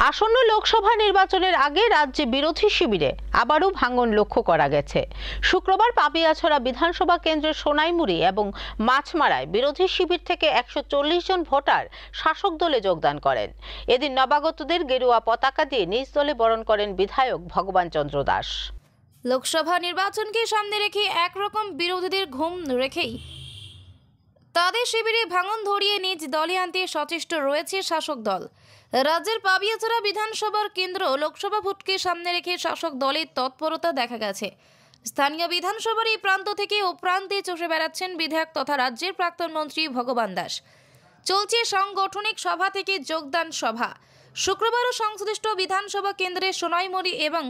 আসন্ন লোকসভা নির্বাচনের আগে রাজ্যে বিরোধী শিবিরে আবারও ভাঙন লক্ষ্য করা গেছে। শুক্রবার পাপিয়াছড়া বিধানসভা কেন্দ্রের সোনাইমুড়ি এবং মাছমারায় বিরোধী শিবির থেকে 140 জন ভোটার শাসক দলে যোগদান করেন। এদিন নবাগতদের গেরুয়া পতাকা দিয়ে নিজ দলে বরণ করেন বিধায়ক ভগবান চন্দ্র দাস। লোকসভা নির্বাচনকে সামনে রেখে একরকম বিরোধীদের ঘুম রেখেই তাদের শিবিরে ভাঙন ধরিয়ে নিজ দলে আনতে সচেষ্ট রয়েছে শাসক দল। রাজ্যের পাপিয়াছড়া বিধানসভার কেন্দ্র লোকসভা ভোটকে সামনে রেখে শাসক দলের তৎপরতা দেখা গেছে। স্থানীয় বিধানসভার এই প্রান্ত থেকে ও প্রান্তে চষে বেড়াচ্ছেন বিধায়ক তথা রাজ্যের প্রাক্তন মন্ত্রী ভগবান দাস। চলছে সাংগঠনিক সভা থেকে যোগদান সভা। শুক্রবারও সংশ্লিষ্ট বিধানসভা কেন্দ্রে সোনাইমুড়ি এবং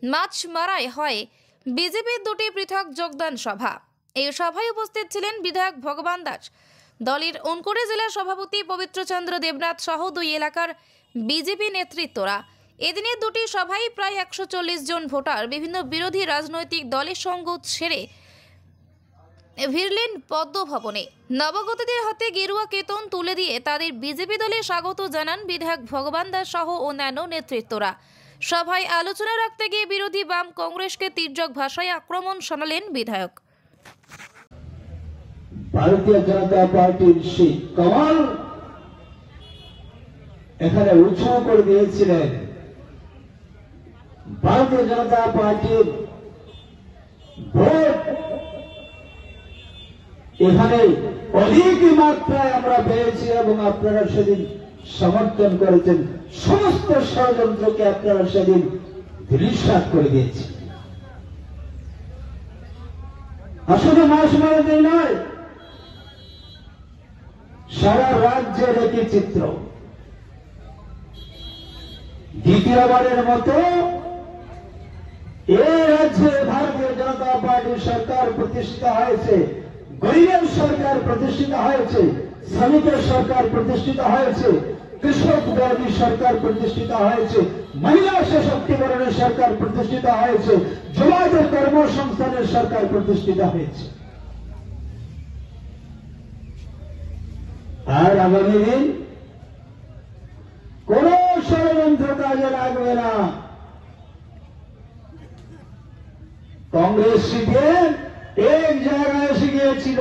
মাছমারায় হয় বিজেপির দুটি পৃথক যোগদান সভা। এই সভায় উপস্থিত ছিলেন বিধায়ক ভগবান দাস, দলের উনকোড়ি জেলার সভাপতি পবিত্রচন্দ্র দেবনাথ সহ দুই এলাকার বিজেপি নেতৃত্বরা। এদিনের দুটি সভায় প্রায় 140 জন ভোটার বিভিন্ন বিরোধী রাজনৈতিক দলের সঙ্গ ছেড়ে ভিড়লেন পদ্ম ভবনে। নবাগতদের হাতে গেরুয়া কেতন তুলে দিয়ে তাদের বিজেপি দলে স্বাগত জানান বিধায়ক ভগবান দাস সহ অন্যান্য নেতৃত্বরা। সভায় আলোচনা রাখতে গিয়ে বিরোধী বাম কংগ্রেসকে তীর্যক ভাষায় আক্রমণ শোনালেন বিধায়ক। ভারতীয় জনতা পার্টির সেই কমাল এখানে উৎসাহ করে দিয়েছিলেন। ভারতীয় জনতা পার্টির ভোট এখানে অধিক মাত্রায় আমরা পেয়েছি এবং আপনারা সেদিন সমর্থন করেছেন। সমস্ত ষড়যন্ত্রকে আপনারা সেদিন ধূলিসাৎ করে দিয়েছেন। আসলে মাছমারাতে নয়, সারা রাজ্যের একই চিত্র। দ্বিতীয়বারের মতো এই রাজ্যে ভারতীয় জনতা পার্টির সরকার প্রতিষ্ঠিত হয়েছে, গরিবের সরকার প্রতিষ্ঠিত হয়েছে, শ্রমিকের সরকার প্রতিষ্ঠিত হয়েছে, কৃষক বিরোধী সরকার প্রতিষ্ঠিত হয়েছে, মহিলা সশক্তিকরণের সরকার প্রতিষ্ঠিত হয়েছে, যুবকদের কর্মসংস্থানের সরকার প্রতিষ্ঠিত হয়েছে। আর আগামী দিন কোন ষড়যন্ত্র কাজে লাগবে না। কংগ্রেস সিপিএম এক জায়গায় এসে গিয়েছিল।